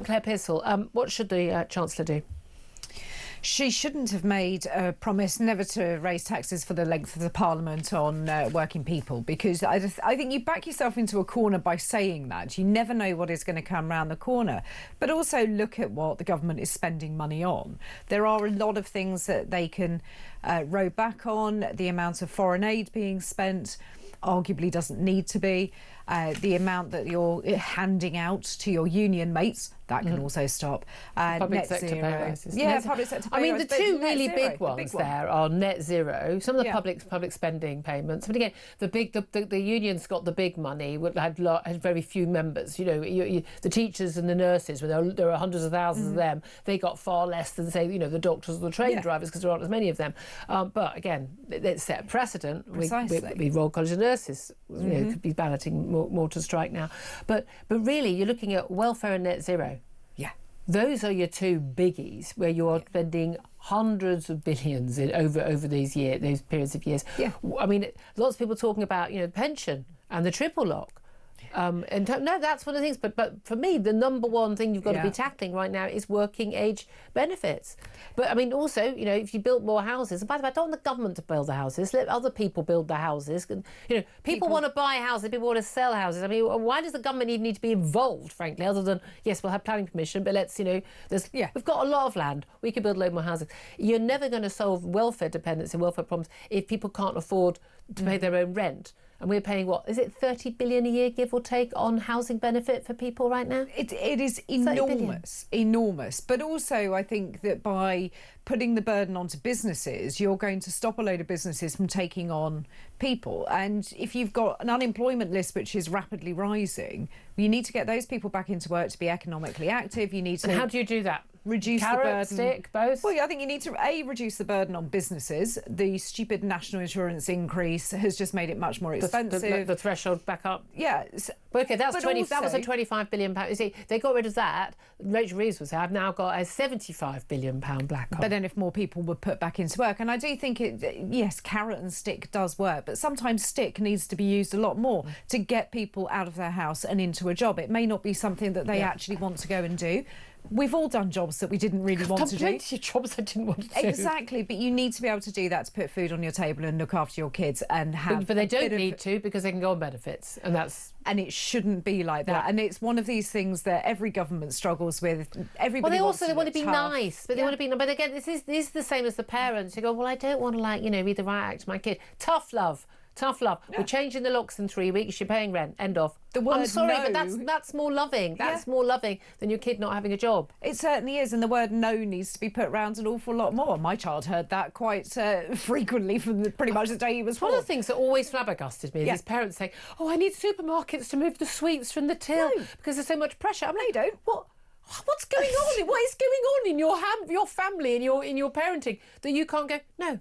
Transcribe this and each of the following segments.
Claire Pearsall, what should the Chancellor do? She shouldn't have made a promise never to raise taxes for the length of the Parliament on working people, because I think you back yourself into a corner by saying that. You never know what is going to come round the corner. But also look at what the government is spending money on. There are a lot of things that they can row back on. The amount of foreign aid being spent arguably doesn't need to be. The amount that you're handing out to your union mates, that can also stop. Public sector pay rises. Yeah, public sector pay rises. The two really big ones there are net zero. Some of the public spending payments. But again, the unions got the big money, had very few members. You know, the teachers and the nurses, when there are hundreds of thousands of them, they got far less than, say, you know, the doctors or the train drivers, because there aren't as many of them. But again, it set a precedent. We Royal College of Nurses, you know, could be balloting more to strike now. But really, you're looking at welfare and net zero. Yeah. Those are your two biggies, where you are spending hundreds of billions over these periods of years. Yeah. I mean, lots of people talking about, you know, pension and the triple lock. No, that's one of the things. But for me, the number one thing you've got to be tackling right now is working age benefits. But I mean, also, you know, if you built more houses, and by the way, I don't want the government to build the houses. Let other people build the houses. You know, people want to buy houses. People want to sell houses. I mean, why does the government even need to be involved, frankly, other than, yes, we'll have planning permission, but let's, you know, we've got a lot of land. We can build a load more houses. You're never going to solve welfare dependency, welfare problems, if people can't afford to pay their own rent. And we're paying, what, is it 30 billion a year, give or take, on housing benefit for people right now? It is enormous. But also, I think that by putting the burden onto businesses, you're going to stop a load of businesses from taking on people. And if you've got an unemployment list which is rapidly rising, you need to get those people back into work to be economically active. You need to... And how do you do that? Reduce Carrot, the burden. stick, both? Well, I think you need to, reduce the burden on businesses. The stupid national insurance increase has just made it much more expensive. The threshold back up? Yeah. But OK, that was a £25 billion. You see, they got rid of that. Rachel Reeves was saying, I've now got a £75 billion black hole. But then if more people were put back into work, and I do think, yes, carrot and stick does work, but sometimes stick needs to be used a lot more to get people out of their house and into a job. It may not be something that they actually want to go and do. We've all done jobs that we didn't really want to do. Plenty of jobs I didn't want to do. Exactly, but you need to be able to do that to put food on your table and look after your kids and have. But they don't need to, because they can go on benefits, and that's. And it shouldn't be like that. Yeah. And it's one of these things that every government struggles with. Everybody. Well, they want to be tough. nice, but they want to be. But again, this is the same as the parents who go, well, I don't want to, like, you know, read the riot act to my kid. Tough love. Tough love. Yeah. We're changing the locks in 3 weeks. You're paying rent. End of. The word I'm sorry, no. but that's more loving. That's more loving than your kid not having a job. It certainly is, and the word no needs to be put round an awful lot more. My child heard that quite frequently from pretty much the day he was born. One of the things that always flabbergasted me is his parents saying, "Oh, I need supermarkets to move the sweets from the till because there's so much pressure." I'm like, don't. What? What's going on? What is going on in your family, in your parenting, that you can't go? No.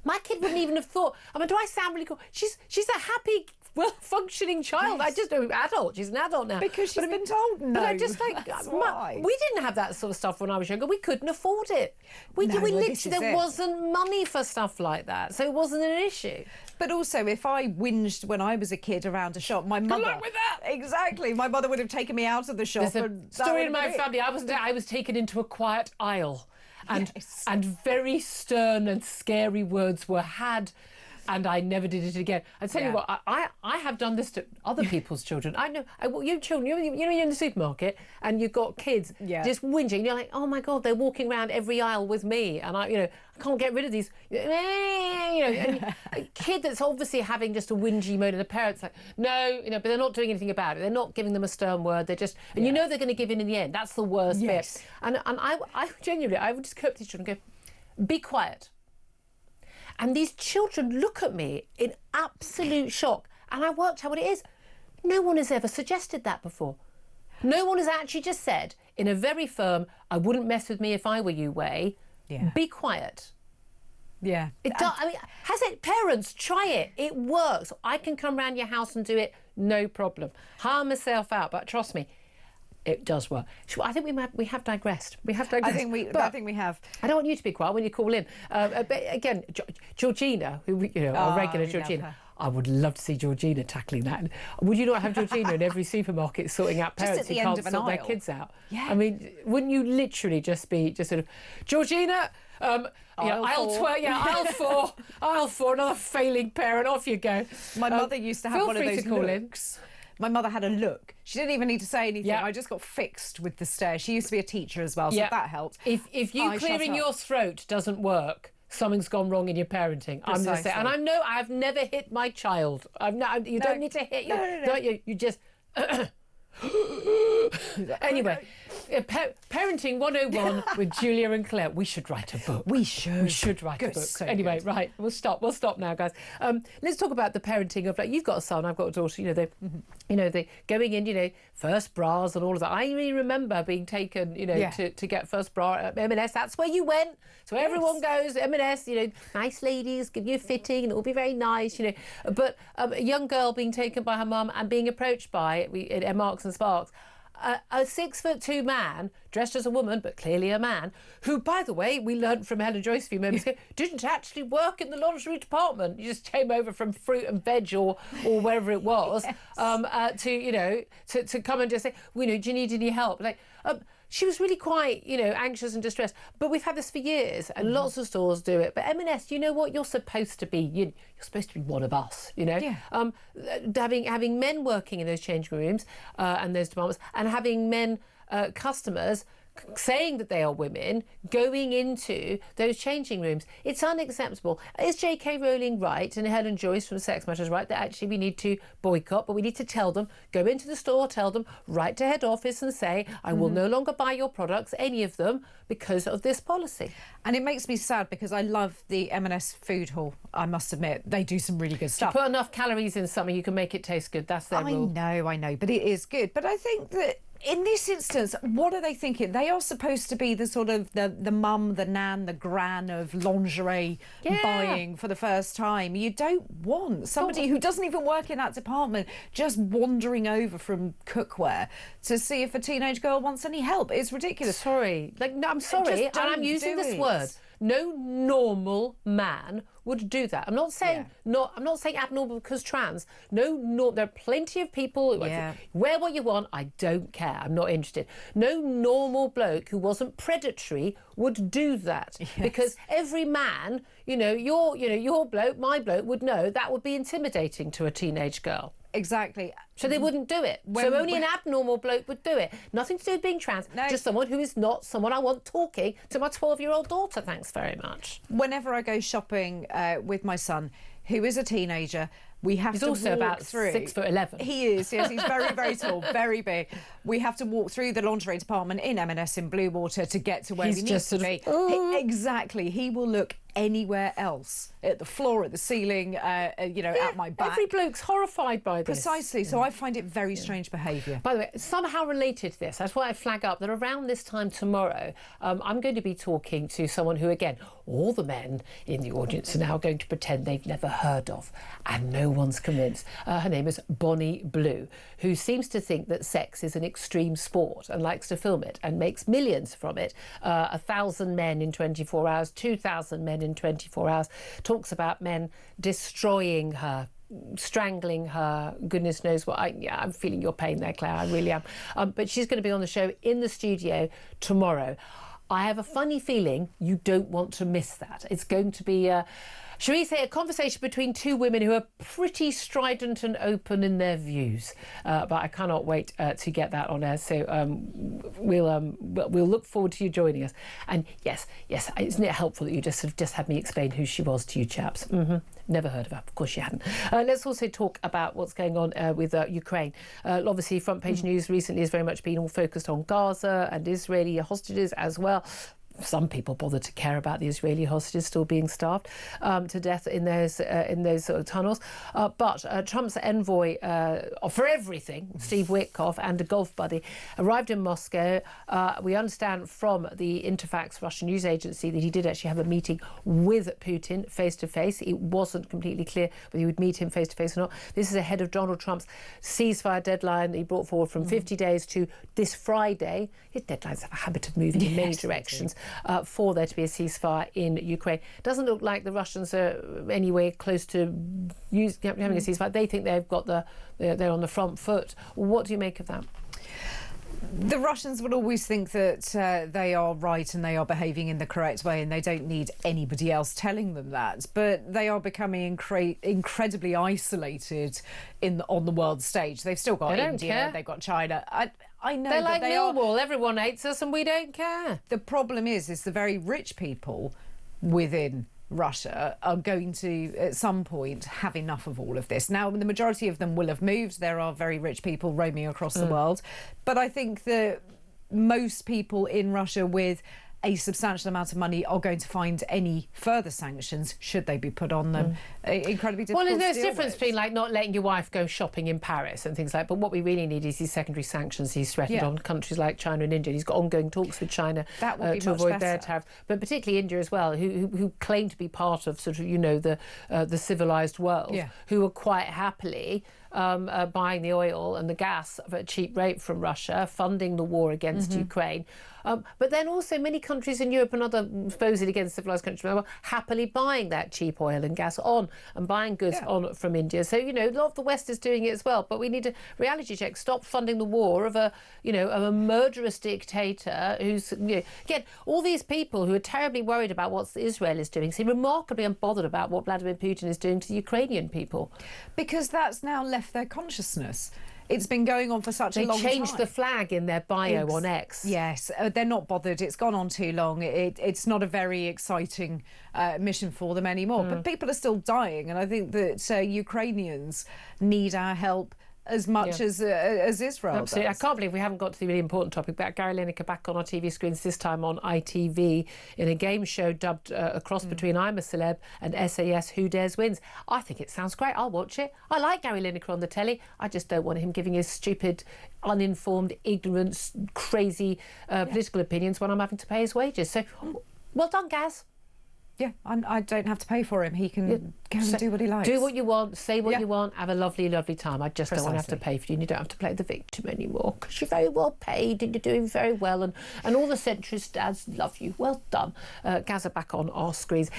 My kid wouldn't even have thought. I mean, do I sound really cool? She's a happy, well-functioning child. Yes. I just know adult. She's an adult now. Because she's been told no. But I just think, we didn't have that sort of stuff when I was younger. We couldn't afford it. There wasn't money for stuff like that, so it wasn't an issue. But also, if I whinged when I was a kid around a shop, my mother... Good luck with that! Exactly. My mother would have taken me out of the shop. There's a story in my family. I was taken into a quiet aisle. And very stern and scary words were had, and I never did it again. I tell you what, I have done this to other people's children. I know, you children, you know, you're in the supermarket and you've got kids just whinging. And you're like, oh my God, they're walking around every aisle with me, and I can't get rid of these. And a kid that's obviously having just a whingy mode, and the parents like, no, but they're not doing anything about it. They're not giving them a stern word. They're just, and you know they're going to give in the end. That's the worst bit. And I genuinely, I would just go up to these children and go, be quiet. And these children look at me in absolute shock. And I worked out what it is. No one has ever suggested that before. No one has actually just said, in a very firm, I wouldn't mess with me if I were you way, be quiet. Yeah. I mean, parents, try it. It works. I can come round your house and do it, no problem. Harm myself out, but trust me, it does work. I think we have digressed. We have digressed. I think we have. I don't want you to be quiet when you call in. But again, Georgina, who our regular Georgina, I would love to see Georgina tackling that. Would you not have Georgina in every supermarket sorting out parents who can't sort their kids out? Yeah. I mean, wouldn't you literally just sort of, Georgina, aisle four, another failing parent, off you go. My mother used to have one of those looks. My mother had a look. She didn't even need to say anything. Yeah. I just got fixed with the stare. She used to be a teacher as well, so that helped. If you clearing your throat doesn't work, something's gone wrong in your parenting. Precisely. I'm going to say, and I know I've never hit my child. You don't need to hit you. Don't you? You just. Anyway, Parenting 101 with Julia and Claire. We should write a book. We should write a book. So anyway, good. Right, we'll stop now, guys. Let's talk about the parenting of, like, you've got a son, I've got a daughter. They going in, first bras and all of that. I really remember being taken, to get first bra at M&S. That's where you went. So everyone goes M&S. Nice ladies give you a fitting, and it'll be very nice. But a young girl being taken by her mum and being approached by at Marks and Sparks. A 6'2" man dressed as a woman, but clearly a man, who, by the way, we learned from Helen Joyce a few moments ago, didn't actually work in the lingerie department. You just came over from fruit and veg or wherever it was, to come and just say, do you need any help? She was really quite, anxious and distressed. But we've had this for years, and lots of stores do it. But M&S, you know what? You're supposed to be. You're supposed to be one of us. Yeah. Having men working in those changing rooms and those departments, and having men customers saying that they are women going into those changing rooms. It's unacceptable. Is J.K. Rowling right, and Helen Joyce from Sex Matters right, that actually we need to boycott, but we need to tell them, go into the store, tell them, write to head office and say, I will no longer buy your products, any of them, because of this policy. And it makes me sad because I love the M&S food hall, I must admit. They do some really good stuff. Put enough calories in something, you can make it taste good. That's their rule. I know, but it is good. But I think that in this instance, what are they thinking? They are supposed to be the sort of the mum, the nan, the gran of lingerie buying for the first time. You don't want somebody who doesn't even work in that department just wandering over from cookware to see if a teenage girl wants any help. It's ridiculous. Sorry. No, I'm sorry, and I'm using this word. No normal man would do that. I'm not saying I'm not saying abnormal because trans. There are plenty of people who wear what you want. I don't care. I'm not interested. No normal bloke who wasn't predatory would do that because every man, your bloke, my bloke would know that would be intimidating to a teenage girl. Exactly. So they wouldn't do it. So only an abnormal bloke would do it. Nothing to do with being trans, just someone who is not someone I want talking to my 12-year-old daughter. Thanks very much. Whenever I go shopping with my son, who is a teenager, we have to walk through. He's also about 6'11". He is, yes. He's very, very tall, very big. We have to walk through the lingerie department in M&S in Bluewater to get to where he needs to be. Exactly. He will look anywhere else, at the floor, at the ceiling, at my back. Every bloke's horrified by this. Precisely. So I find it very strange behaviour. By the way, somehow related to this, that's why I flag up that around this time tomorrow, I'm going to be talking to someone who, again, all the men in the audience are now going to pretend they've never heard of, and no one's convinced. Her name is Bonnie Blue, who seems to think that sex is an extreme sport and likes to film it and makes millions from it. 1,000 men in 24 hours, 2,000 men in 24 hours, talks about men destroying her, strangling her, goodness knows what. I'm feeling your pain there, Claire, I really am. But she's going to be on the show in the studio tomorrow. I have a funny feeling you don't want to miss that. It's going to be, shall we say, a conversation between two women who are pretty strident and open in their views. But I cannot wait to get that on air. So we'll look forward to you joining us. And yes, isn't it helpful that you just had me explain who she was to you chaps? Never heard of her. Of course you hadn't. Let's also talk about what's going on with Ukraine. Obviously, front page news recently has very much been all focused on Gaza and Israeli hostages as well. Some people bother to care about the Israeli hostages still being starved to death in those sort of tunnels. But Trump's envoy for everything, Steve Witkoff, and a golf buddy, arrived in Moscow. We understand from the Interfax Russian news agency that he did actually have a meeting with Putin face to face. It wasn't completely clear whether he would meet him face to face or not. This is ahead of Donald Trump's ceasefire deadline that he brought forward from 50 days to this Friday. His deadlines have a habit of moving in many directions. for there to be a ceasefire in Ukraine. Doesn't look like the Russians are anywhere close to having a ceasefire. They think they're on the front foot. What do you make of that? The Russians would always think that they are right and they are behaving in the correct way, and they don't need anybody else telling them that. But they are becoming incredibly isolated on the world stage. They've still got India, they've got China. I know they're like Millwall. Everyone hates us and we don't care. The problem is the very rich people within Russia are going to, at some point, have enough of all of this. Now, the majority of them will have moved. There are very rich people roaming across the world. But I think that most people in Russia with a substantial amount of money are going to find any further sanctions, should they be put on them, incredibly difficult. Well, there's a difference between like not letting your wife go shopping in Paris and things like that. But what we really need is these secondary sanctions he's threatened on countries like China and India. He's got ongoing talks with China to avoid their tariff, but particularly India as well, who claim to be part of sort of the civilized world, who are quite happily buying the oil and the gas at a cheap rate from Russia, funding the war against Ukraine. But then also many countries in Europe and other supposedly against civilised countries are happily buying that cheap oil and gas on and buying goods on from India. So, a lot of the West is doing it as well. But we need a reality check. Stop funding the war of a murderous dictator who's, again, all these people who are terribly worried about what Israel is doing seem remarkably unbothered about what Vladimir Putin is doing to the Ukrainian people. Because that's now left their consciousness. It's been going on for such a long time. They changed the flag in their bio on X. Yes, they're not bothered. It's gone on too long. It's not a very exciting mission for them anymore. But people are still dying, and I think that Ukrainians need our help as much as Israel Absolutely. does. I can't believe we haven't got to the really important topic about Gary Lineker back on our TV screens, this time on ITV, in a game show dubbed a cross between I'm a Celeb and SAS Who Dares Wins. I think it sounds great. I'll watch it. I like Gary Lineker on the telly. I just don't want him giving his stupid, uninformed, ignorant, crazy political opinions when I'm having to pay his wages. So, well done, Gaz. Yeah, I don't have to pay for him. He can go and do what he likes. Do what you want, say what you want, have a lovely, lovely time. I just don't want to have to pay for you, and you don't have to play the victim anymore, because you're very well paid and you're doing very well, and all the centrist dads love you. Well done. Gaz are back on our screens.